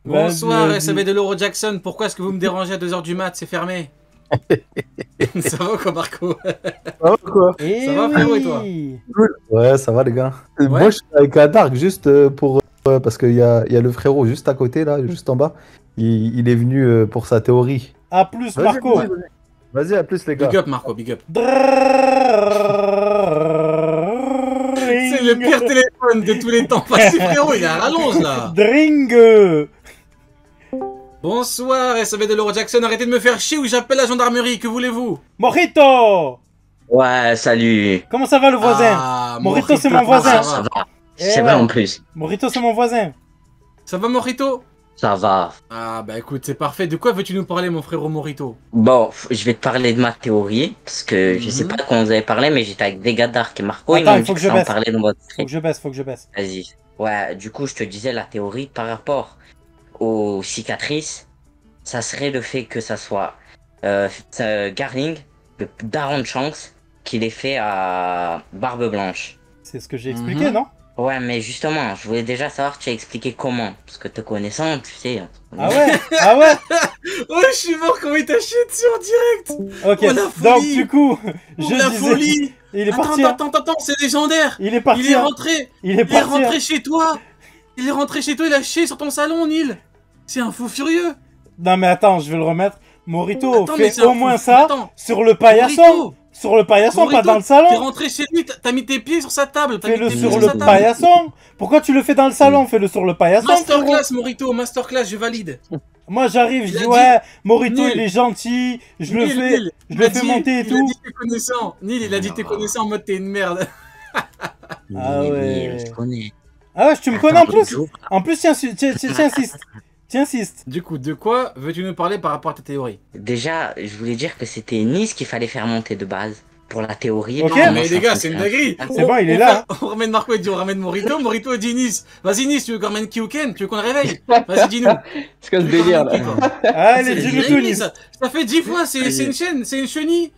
Bonsoir, SAV de l'Euro Jackson. Pourquoi est-ce que vous me dérangez à 2h du mat? C'est fermé. Ça va quoi, Marco? Ça va quoi? Ça va, frérot, et toi? Ouais, ça va les gars. Ouais. Moi je suis avec un Dark juste pour... parce qu'il y a le frérot juste à côté là, juste en bas. Il est venu pour sa théorie. A plus, Vas-y, Marco. Vas-y, à plus les gars. Big up, Marco, big up. C'est C'est le pire téléphone de tous les temps. Vas-y, frérot, il est à rallonge là. Dring. Bonsoir, SAV de l'Euro Jackson. Arrêtez de me faire chier ou j'appelle la gendarmerie. Que voulez-vous? Mojito. Ouais, salut. Comment ça va le voisin? Ah, Mojito, c'est mon voisin. Ça va. Eh C'est vrai ouais. en plus. Mojito, c'est mon voisin. Ça va, Morito? Ça va. Ah, bah écoute, c'est parfait. De quoi veux-tu nous parler, mon frérot Morito? Bon, je vais te parler de ma théorie, parce que je sais pas de quoi vous avez parlé, mais j'étais avec Vega Dark et Marco, ils Attends, m'ont il dit faut que que je ça en baisse. parlait dans votre Faut stream. que je baisse, faut que je baisse. Vas-y. Ouais, du coup, je te disais la théorie par rapport aux cicatrices, ça serait le fait que ça soit Garling, le daron de Shanks, qui l'ait fait à Barbe Blanche. C'est ce que j'ai expliqué, non? Ouais, mais justement, je voulais déjà savoir, tu as expliqué comment, parce que te connaissant, tu sais. Ah ouais? Ah ouais? Oh, je suis mort, comment il t'a chié dessus en direct? Ok, Oh, la donc folie. du coup, Oh, je la disais... folie. Il est Attends, parti. hein. attends, c'est légendaire. Il est parti. Il est hein. rentré. Il est Il est parti. rentré hein. chez toi. Il est rentré chez toi, il a chié sur ton salon, Neil. C'est un fou furieux. Non mais attends, je vais le remettre. Morito, Attends, mais fais c'est un au fou- moins ça Attends. sur le paillasson. Morito. Sur le paillasson, Morito, pas dans le T'es salon. rentré chez lui, t'as mis tes pieds sur sa table. T'as mis Fais-le tes pieds sur sur le sa table. paillasson. Pourquoi tu le fais dans le salon? Fais-le sur le paillasson. frérot. Masterclass, Morito, masterclass, je valide. Moi j'arrive, je Il dis a ouais, Morito Neil. il est gentil, je le Neil, fais, Neil, je il le a fais dit- monter et Il a tout. dit t'es connaissant. Neil, il a dit t'es connaissant en mode t'es une merde. Ah ouais. Je connais. Ah ouais, tu me connais en Attends, plus. Joe. En plus, tu insistes. Tu insistes. Du coup, de quoi veux-tu nous parler par rapport à ta théorie? Déjà, je voulais dire que c'était Nice qu'il fallait faire monter de base pour la théorie. Ok. Puis moi, Mais je suis les en gars, train de c'est une faire un dinguerie. truc. C'est bon, il est là. On ramène Marco, il dit on ramène Morito. Morito dit Nice. Vas-y Nice, tu veux qu'on ramène qui ou Ken? Tu veux qu'on le réveille? Vas-y, dis-nous. C'est quoi ce délire là? Allez, C'est dis-nous une tout, dinguerie, Nice. ça fait 10 fois, c'est une chaîne, c'est une chenille.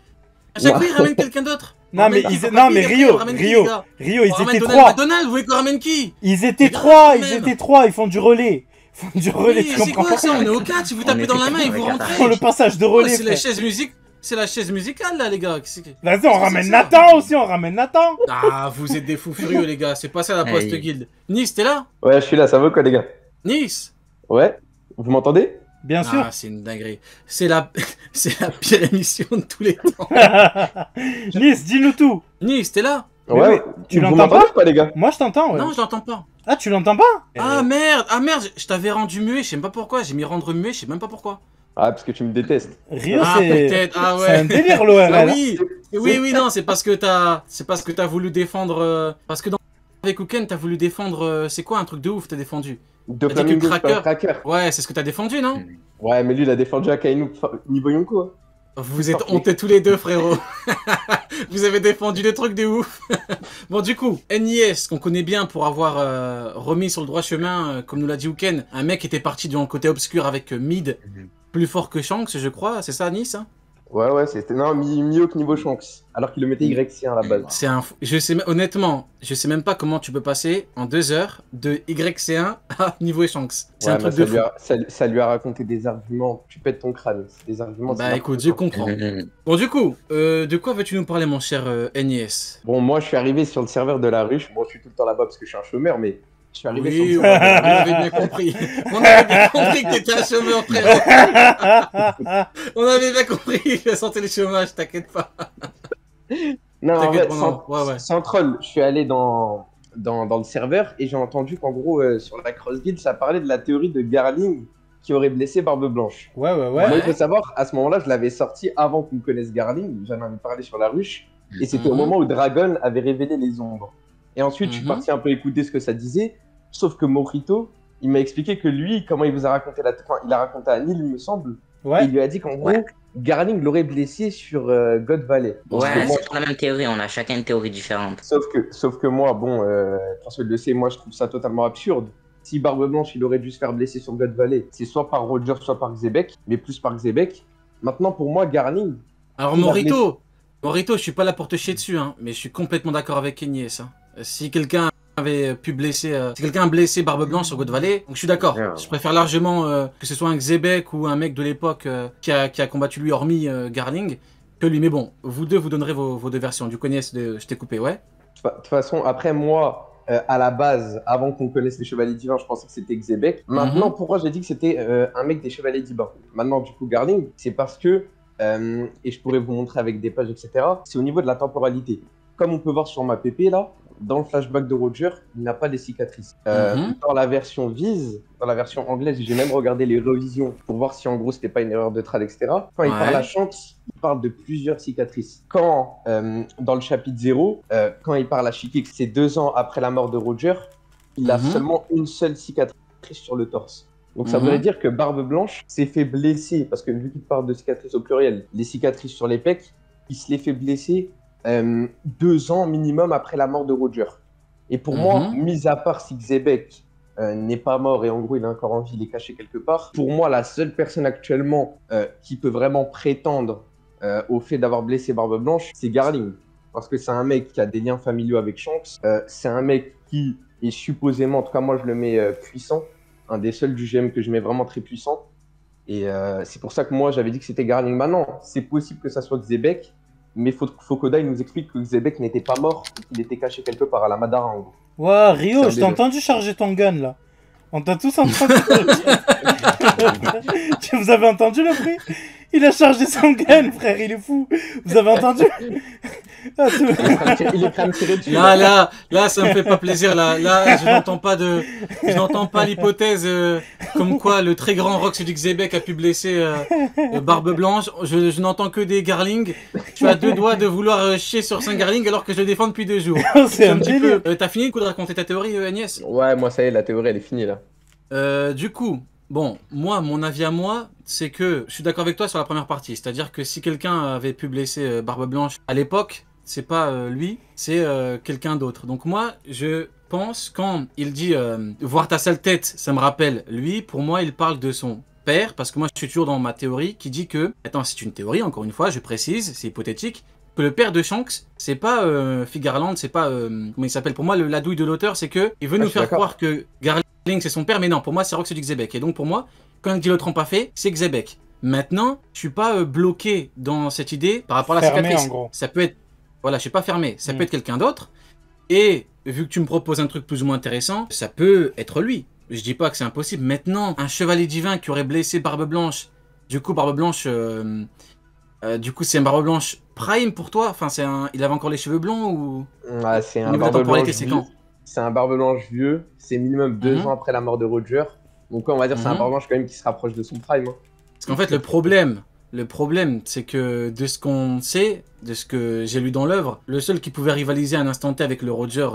À chaque fois, il ramène quelqu'un d'autre. Non mais, non mais Rio, Rio, ils On ramène étaient Donald trois. McDonald, vous voulez qu'on ramène qui? Ils étaient Les gars, trois, quand ils même. étaient trois, ils font du relais. Ils font du relais, Oui, tu c'est comprends quoi pas? ça? On est au 4, si vous tapez dans la main et vous Ils font rentrez. le passage de Oh, relais, c'est la frère. chaise musique. C'est la chaise musicale là, les gars. Vas-y, on ramène ça. Nathan aussi, on ramène Nathan. Ah, vous êtes des fous furieux, les gars. C'est pas ça la post Allez. guild. Nice, t'es là? Ouais, je suis là, ça va quoi les gars? Nice. Ouais, vous m'entendez? Bien sûr. Ah, c'est une dinguerie. C'est la pire émission de tous les temps. Nice, dis-nous tout. Nice, t'es là? Mais Ouais, oui, tu vous l'entends m'entendez ou pas les gars? Moi, je t'entends, ouais. Non, je l'entends pas. Ah, tu l'entends pas? Ah merde, je t'avais rendu muet, je sais même pas pourquoi. J'ai mis rendre muet, je sais même pas pourquoi. Ah, parce que tu me détestes. Rio, Ah, c'est... peut-être, ah C'est un ouais. délire, l'ORL. Ah hein. oui, non, c'est parce que t'as voulu défendre. Parce que dans avec Uken, t'as voulu défendre. C'est quoi un truc de ouf, t'as défendu? De T'as dit que Flamingo, c'est pas un Cracker- cracker. Ouais, c'est ce que t'as défendu, non? Ouais, mais lui il a défendu Akainu niveau Yonko. Vous êtes honteux tous les deux, frérot. Vous avez défendu des trucs de ouf. Bon, du coup, NIS, qu'on connaît bien pour avoir remis sur le droit chemin, comme nous l'a dit Uken, un mec était parti dans le côté obscur avec Mid, plus fort que Shanks, je crois. C'est ça, Nice, hein? Ouais, c'était. Non, Mihawk niveau Shanks. Alors qu'il le mettait YC à la base. C'est un fou. Honnêtement, je sais même pas comment tu peux passer en 2 heures de YC1 à niveau Shanks. C'est un Ouais, truc bah, de fou. ça lui a raconté des arguments. Tu pètes ton crâne. C'est des arguments. Bah c'est écoute, n'importe je quoi. comprends. Bon, du coup, de quoi veux-tu nous parler, mon cher NIS? Bon, moi je suis arrivé sur le serveur de la ruche. Bon, je suis tout le temps là-bas parce que je suis un chômeur, mais je suis arrivé Oui, sur on avait bien compris. On avait bien compris que t'étais un chômeur, frérot. On avait bien compris. Je sentais le chômage, t'inquiète pas. Non, en T'inquiète fait, pas, sans, non. Ouais. sans troll, je suis allé dans le serveur et j'ai entendu qu'en gros, sur la Cross Guild, ça parlait de la théorie de Garling qui aurait blessé Barbe Blanche. Ouais. Moi, il faut savoir, à ce moment-là, je l'avais sorti avant qu'on connaisse Garling, j'en avais parlé sur la ruche, et c'était au moment où Dragon avait révélé les ombres. Et ensuite, je suis parti un peu écouter ce que ça disait, sauf que Morito, il m'a expliqué que lui, comment il vous a raconté enfin, il a raconté à Neil, il me semble, et Ouais. il lui a dit qu'en gros, Garling l'aurait blessé sur God Valley. Parce que Ouais, moi, c'est pas la même théorie, on a chacun une théorie différente. Sauf que moi, bon, François le sait, moi je trouve ça totalement absurde. Si Barbe Blanche, il aurait dû se faire blesser sur God Valley, c'est soit par Roger, soit par Xebec, mais plus par Xebec. Maintenant, pour moi, Garling, Alors, Il a Morito, je suis pas là pour te chier dessus, hein, mais je suis complètement d'accord avec Kenyes. Hein. Si quelqu'un avait pu blesser, si quelqu'un a blessé Barbe Blanche sur God Valley, donc je suis d'accord. Je préfère largement que ce soit un Xebec ou un mec de l'époque qui a combattu lui, hormis Garling, que lui. Mais bon, vous deux, vous donnerez vos deux versions. Du connais, je t'ai coupé, ouais. De toute façon, après moi, à la base, avant qu'on connaisse les Chevaliers Divins, je pensais que c'était Xebec. Maintenant, pourquoi j'ai dit que c'était un mec des Chevaliers Divins? Maintenant, du coup, Garling, c'est parce que, et je pourrais vous montrer avec des pages, etc., c'est au niveau de la temporalité. Comme on peut voir sur ma PP, là, dans le flashback de Roger, il n'a pas les cicatrices. Dans la version Viz, dans la version anglaise, j'ai même regardé les révisions pour voir si en gros c'était pas une erreur de trad, etc. Quand il parle à Shanks, il parle de plusieurs cicatrices. Quand, dans le chapitre 0, quand il parle à Shikix, c'est 2 ans après la mort de Roger, il a seulement une seule cicatrice sur le torse. Donc ça voudrait dire que Barbe Blanche s'est fait blesser, parce que vu qu'il parle de cicatrices au pluriel, les cicatrices sur les pecs, il se les fait blesser 2 ans minimum après la mort de Roger. Et pour moi, mis à part si Xebec n'est pas mort et en gros il est encore en vie, il est caché quelque part, pour moi la seule personne actuellement qui peut vraiment prétendre au fait d'avoir blessé Barbe Blanche, c'est Garling. Parce que c'est un mec qui a des liens familiaux avec Shanks, c'est un mec qui est supposément, en tout cas moi je le mets puissant, un des seuls du GM que je mets vraiment très puissant. Et c'est pour ça que moi j'avais dit que c'était Garling. Maintenant, c'est possible que ça soit Xebec, mais faut qu'Oda nous explique que Xebec n'était pas mort, qu'il était caché quelque part à la Madara en gros. Ouah, Rio, je t'ai entendu charger ton gun là. On t'a tous entendu. Vous avez entendu le bruit? Il a chargé son gun, frère, il est fou. Vous avez entendu? Il est prêt à me tirer dessus. Là, ça me fait pas plaisir. Là, je n'entends pas l'hypothèse comme quoi le très grand Rox du Xebec a pu blesser Barbe Blanche. Je n'entends que des Garling. Tu as 2 doigts de vouloir chier sur 5 Garling alors que je le défends depuis 2 jours. C'est un petit peu. T'as fini de raconter ta théorie, Agnès? Ouais, moi ça y est, la théorie elle est finie là. Du coup, bon, moi, mon avis à moi, c'est que je suis d'accord avec toi sur la première partie. C'est-à-dire que si quelqu'un avait pu blesser Barbe Blanche à l'époque, c'est pas lui, c'est quelqu'un d'autre. Donc moi, je pense, quand il dit voir ta sale tête, ça me rappelle lui, pour moi, il parle de son père, parce que moi, je suis toujours dans ma théorie qui dit que, attends, c'est une théorie, encore une fois, je précise, c'est hypothétique, que le père de Shanks, c'est pas Figarland, c'est pas, comment il s'appelle, pour moi, la douille de l'auteur, c'est que il veut nous faire croire que Garling, c'est son père, mais non, pour moi, c'est Rox du Xebec. Et donc, pour moi, quand il dit l'autre en pas fait, c'est Xebec. Maintenant, je suis pas bloqué dans cette idée par rapport à la cicatrice. En gros. Ça peut être, voilà, je suis pas fermé, ça peut être quelqu'un d'autre. Et vu que tu me proposes un truc plus ou moins intéressant, ça peut être lui. Je dis pas que c'est impossible. Maintenant, un chevalier divin qui aurait blessé Barbe Blanche, du coup, Barbe Blanche, c'est un Barbe Blanche Prime pour toi? Enfin, il avait encore les cheveux blonds ou... Ouais, c'est un Barbe Blanche vieux. C'est un Barbe Blanche vieux. C'est minimum 2 ans après la mort de Roger. Donc on va dire c'est un Barbe Blanche quand même qui se rapproche de son prime. Hein. Parce qu'en fait, le problème, c'est que de ce qu'on sait, de ce que j'ai lu dans l'œuvre, le seul qui pouvait rivaliser à un instant T avec le Roger,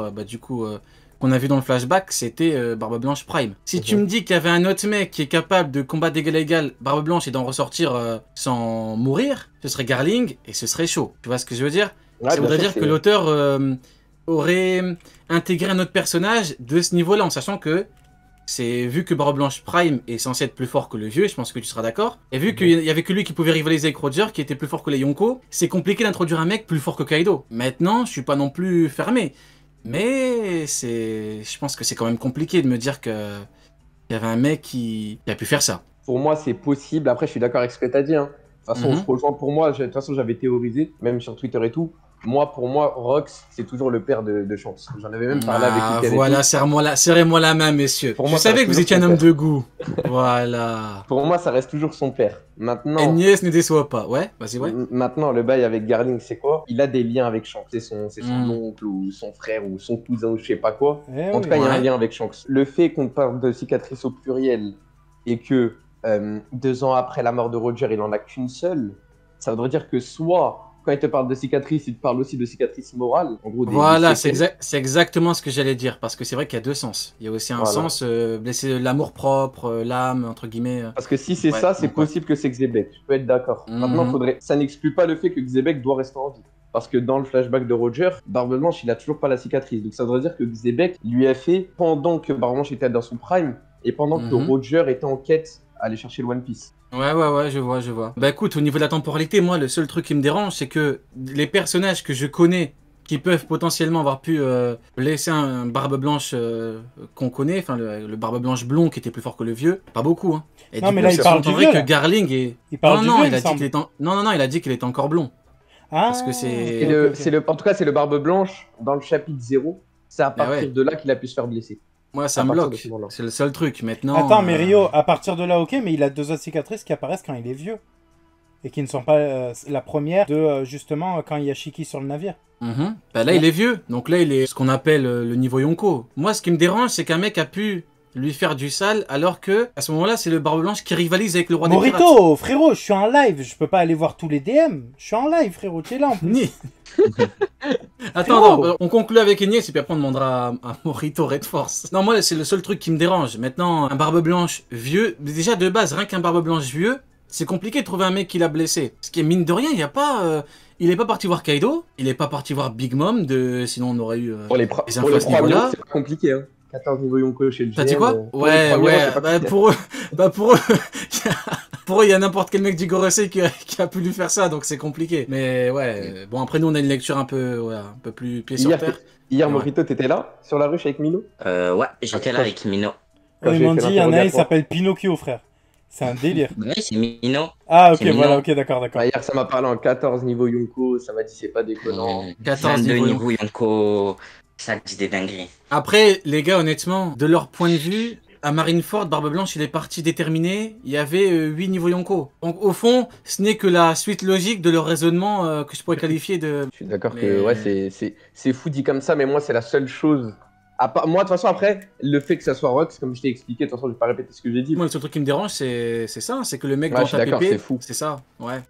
qu'on a vu dans le flashback, c'était Barbe Blanche Prime. Si tu me dis qu'il y avait un autre mec qui est capable de combattre d'égal à égal Barbe Blanche et d'en ressortir sans mourir, ce serait Garling et ce serait chaud. Tu vois ce que je veux dire? Ça voudrait dire que l'auteur aurait intégré un autre personnage de ce niveau-là, en sachant que c'est vu que Barbe Blanche Prime est censé être plus fort que le vieux, je pense que tu seras d'accord. Et vu qu'il y avait que lui qui pouvait rivaliser avec Roger, qui était plus fort que les Yonko, c'est compliqué d'introduire un mec plus fort que Kaido. Maintenant, je suis pas non plus fermé. Mais je pense que c'est quand même compliqué de me dire qu'il y avait un mec qui a pu faire ça. Pour moi, c'est possible. Après, je suis d'accord avec ce que tu as dit. Hein. De toute façon, je rejoins pour moi. De toute façon, j'avais théorisé, même sur Twitter et tout. Pour moi, Rox, c'est toujours le père de Shanks. J'en avais même parlé avec Mickaël. Voilà, serrez-moi la main, messieurs. Je savais que vous étiez un homme de goût. Voilà. Pour moi, ça reste toujours son père. Maintenant. Agnès ne déçoit pas. Ouais, vas-y, ouais. Maintenant, le bail avec Garling, c'est quoi? Il a des liens avec Shanks. C'est son oncle ou son frère ou son cousin ou je sais pas quoi. En tout cas, il y a un lien avec Shanks. Le fait qu'on parle de cicatrices au pluriel et que 2 ans après la mort de Roger, il en a qu'une seule, ça voudrait dire que soit. Quand il te parle de cicatrices, il te parle aussi de cicatrices morales. En gros, voilà, c'est exactement ce que j'allais dire, parce que c'est vrai qu'il y a 2 sens. Il y a aussi un sens, blesser l'amour propre, l'âme, entre guillemets. Parce que si c'est ça, c'est possible que c'est Xebec. Je peux être d'accord. Maintenant, ça n'exclut pas le fait que Xebec doit rester en vie. Parce que dans le flashback de Roger, Barbe Blanche, il a toujours pas la cicatrice. Donc ça voudrait dire que Xebec lui a fait pendant que Barbe Blanche était dans son prime et pendant que Roger était en quête à aller chercher le One Piece. Ouais, je vois. Bah écoute, au niveau de la temporalité, moi, le seul truc qui me dérange, c'est que les personnages que je connais qui peuvent potentiellement avoir pu blesser un Barbe Blanche qu'on connaît, enfin le Barbe Blanche blond qui était plus fort que le vieux. Pas beaucoup, hein. Et Non, du mais coup, là, il ça parle du sous-entendrait vieux, que là. Garling est... Il parle du non, vieux, il il a me dit qu'il semble. était non, il a dit qu'il était encore blond. Ah, Parce que c'est- ok, ok. En tout cas, c'est le Barbe Blanche dans le chapitre 0. C'est à Bah partir ouais. de là qu'il a pu se faire blesser. Moi, ça À me partir de bloque. ce moment-là. C'est le seul truc. Maintenant. Attends, mais Rio, à partir de là, ok, mais il a 2 autres cicatrices qui apparaissent quand il est vieux. Et qui ne sont pas la première de, justement, quand il y a Shiki sur le navire. Bah là, il est vieux. Donc là, il est ce qu'on appelle le niveau Yonko. Moi, ce qui me dérange, c'est qu'un mec a pu lui faire du sale, alors que à ce moment-là, c'est le Barbe Blanche qui rivalise avec le roi des pirates. Morito, frérot, je suis en live, je peux pas aller voir tous les DM. Je suis en live, frérot, tu es là en plus. Ni. Attends, on conclut avec Agnès et puis après on demandera à Morito Red Force. Non, moi c'est le seul truc qui me dérange. Maintenant, un Barbe Blanche vieux, déjà de base, rien qu'un Barbe Blanche vieux, c'est compliqué de trouver un mec qui l'a blessé. Ce qui est mine de rien, il y a pas... il est pas parti voir Kaido, il est pas parti voir Big Mom, sinon on aurait eu... Pour les infos à ce premiers, niveau-là. c'est pas compliqué. Hein. 14 niveaux Yonko chez le GM. T'as dit quoi? Pour les premiers, c'est pas compliqué. pour eux, pour eux, il y a n'importe quel mec du Gorosei qui a pu lui faire ça, donc c'est compliqué. Mais ouais, bon après nous on a une lecture un peu plus pied sur terre. Hier, Ouais. Morito, t'étais là, sur la ruche avec Mino? Ouais, j'étais là avec Mino. Quand Ils j'ai m'ont fait dit, il y en a un, il l'interrogatoire. s'appelle Pinocchio, frère. C'est un délire. Oui, c'est Mino. Ah, ok, C'est mignon. voilà, ok, d'accord, d'accord. Bah, hier, ça m'a parlé en 14 niveaux Yonko, ça m'a dit c'est pas déconnant. 14 22 niveaux niveaux Yonko. Ça dit des dingueries. Après, les gars, honnêtement, de leur point de vue, à Marineford, Barbe Blanche, il est parti déterminé. Il y avait 8 niveaux Yonko. Donc, au fond, ce n'est que la suite logique de leur raisonnement que je pourrais qualifier de... Je suis d'accord Mais- que ouais, c'est fou dit comme ça, mais moi, c'est la seule chose. Moi, de toute façon, après, le fait que ça soit Rox, comme je t'ai expliqué, de toute façon, je vais pas répéter ce que j'ai dit. Moi, le seul truc qui me dérange, c'est ça. C'est que le mec Ouais, dans je suis ta d'accord, pépé, c'est fou. c'est ça, ouais.